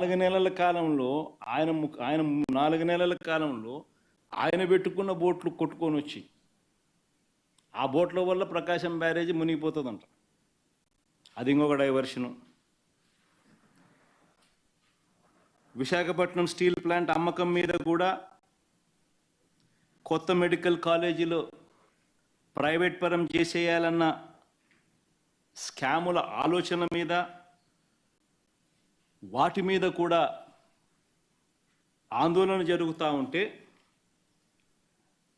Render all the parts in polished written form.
4 నెలల కాలంలో ఆయన 4 నెలల కాలంలో ఆయన పెట్టుకున్న బోట్లు కొట్టుకొని వచ్చి ఆ బోట్ల వల్ల ప్రకాశం బ్యారేజీ మునిగిపోతుందంట. అది ఇంకొక డైవర్షను. విశాఖపట్నం స్టీల్ ప్లాంట్ అమ్మకం మీద కూడా కొత్త మెడికల్ కాలేజీలో ప్రైవేట్ పరం చేసేయాలన్న స్కాముల ఆలోచన మీద వాటి మీద కూడా ఆందోళన జరుగుతూ ఉంటే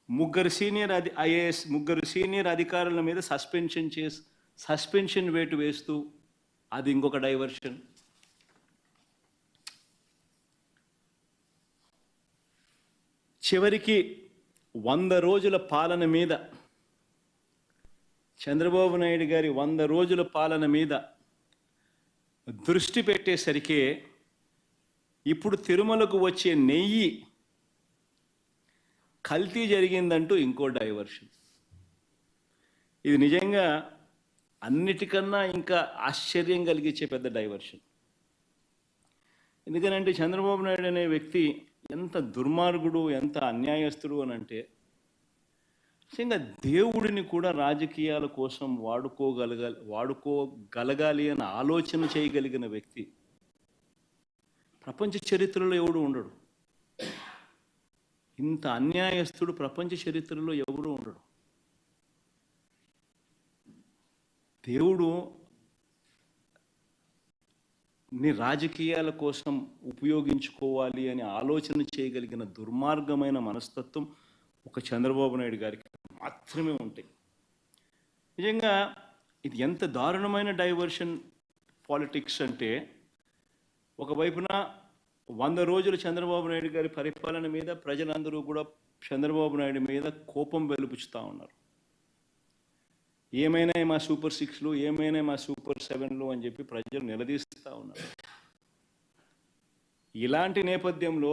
ముగ్గురు సీనియర్ అధికారుల మీద సస్పెన్షన్ వేటు వేస్తూ అది ఇంకొక డైవర్షన్. చివరికి 100 రోజుల పాలన మీద చంద్రబాబు నాయుడు గారి 100 రోజుల పాలన మీద దృష్టి పెట్టేసరికి ఇప్పుడు తిరుమలకు వచ్చే నెయ్యి కల్తీ జరిగిందంటూ ఇంకో డైవర్షన్. ఇది నిజంగా అన్నిటికన్నా ఇంకా ఆశ్చర్యం కలిగించే పెద్ద డైవర్షన్. ఎందుకనంటే చంద్రబాబు నాయుడు అనే వ్యక్తి ఎంత దుర్మార్గుడు, ఎంత అన్యాయస్తుడు అని అంటే నిజంగా దేవుడిని కూడా రాజకీయాల కోసం వాడుకోగలగాలి అని ఆలోచన చేయగలిగిన వ్యక్తి ప్రపంచ చరిత్రలో ఎవడు ఉండడు. ఇంత అన్యాయస్తుడు ప్రపంచ చరిత్రలో ఎవడు ఉండడు. దేవుడు నీ రాజకీయాల కోసం ఉపయోగించుకోవాలి అని ఆలోచన చేయగలిగిన దుర్మార్గమైన మనస్తత్వం ఒక చంద్రబాబు నాయుడు గారికి మాత్రమే ఉంటాయి. నిజంగా ఇది ఎంత దారుణమైన డైవర్షన్ పాలిటిక్స్ అంటే, ఒకవైపున 100 రోజులు చంద్రబాబు నాయుడు గారి పరిపాలన మీద ప్రజలందరూ కూడా చంద్రబాబు నాయుడు మీద కోపం వెలుపుచుతూ ఉన్నారు. ఏమైనా మా సూపర్ 6లు, ఏమైనా మా సూపర్ 7లు అని చెప్పి ప్రజలు నిలదీస్తూ ఉన్నారు. ఇలాంటి నేపథ్యంలో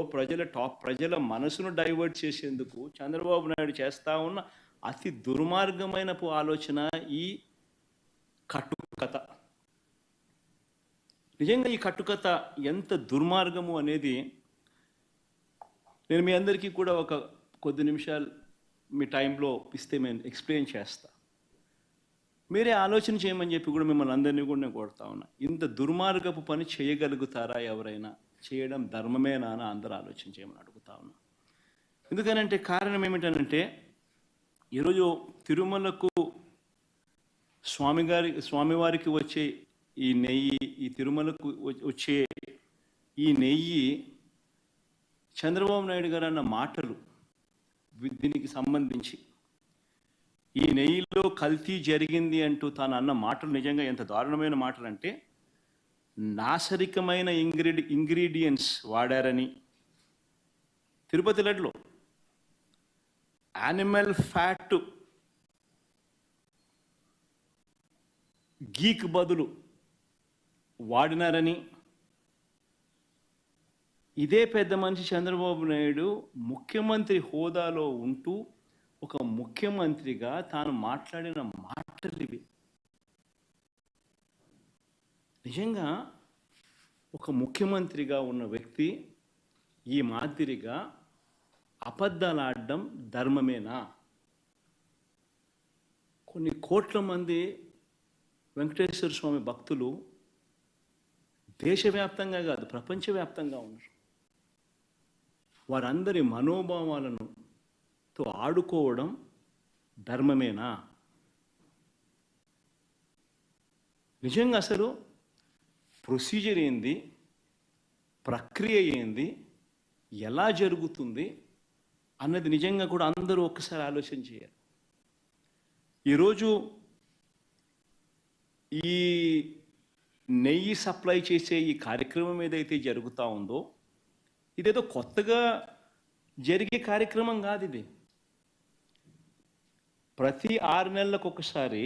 ప్రజల మనసును డైవర్ట్ చేసేందుకు చంద్రబాబు నాయుడు చేస్తూ ఉన్న అతి దుర్మార్గమైన ఆలోచన ఈ కట్టుకథ. నిజంగా ఈ కట్టుకథ ఎంత దుర్మార్గము అనేది నేను మీ అందరికీ కూడా ఒక కొద్ది నిమిషాలు మీ టైంలో ఇస్తే నేను ఎక్స్ప్లెయిన్ చేస్తా. మీరే ఆలోచన చేయమని చెప్పి కూడా మిమ్మల్ని అందరినీ కూడా నేను కొడతా ఉన్నా. ఇంత దుర్మార్గపు పని చేయగలుగుతారా ఎవరైనా? చేయడం ధర్మమేనా అని అందరూ ఆలోచన చేయమని అడుగుతా ఉన్నా. ఎందుకనంటే కారణం ఏమిటనంటే, ఈరోజు తిరుమలకు స్వామివారికి వచ్చే ఈ నెయ్యి, ఈ తిరుమలకు వచ్చే ఈ నెయ్యి చంద్రబాబు నాయుడు గారు అన్న మాటలు దీనికి సంబంధించి, ఈ నెయ్యిలో కల్తీ జరిగింది అంటూ తాను అన్న మాటలు నిజంగా ఎంత దారుణమైన మాటలు అంటే, నాశరికమైన ఇంగ్రీడియంట్స్ వాడారని, తిరుపతి లడ్డులో యానిమల్ ఫ్యాట్ గీక్ బదులు వాడినారని, ఇదే పెద్ద మనిషి చంద్రబాబు నాయుడు ముఖ్యమంత్రి హోదాలో ఉంటూ ఒక ముఖ్యమంత్రిగా తాను మాట్లాడిన మాటలు ఇవి. నిజంగా ఒక ముఖ్యమంత్రిగా ఉన్న వ్యక్తి ఈ మాదిరిగా అబద్ధాలు ఆడడం ధర్మమేనా? కొన్ని కోట్ల మంది వెంకటేశ్వర స్వామి భక్తులు దేశవ్యాప్తంగా కాదు ప్రపంచవ్యాప్తంగా ఉన్నారు. వారందరి మనోభావాలను ఆడుకోవడం ధర్మమేనా? నిజంగా అసలు ప్రొసీజర్ ఏంది, ప్రక్రియ ఏంది, ఎలా జరుగుతుంది అన్నది నిజంగా కూడా అందరూ ఒక్కసారి ఆలోచన చేయాలి. ఈరోజు ఈ నెయ్యి సప్లై చేసే ఈ కార్యక్రమం ఏదైతే జరుగుతూ ఉందో, ఇదేదో కొత్తగా జరిగే కార్యక్రమం కాదు. ఇది ప్రతి 6 నెలలకు ఒకసారి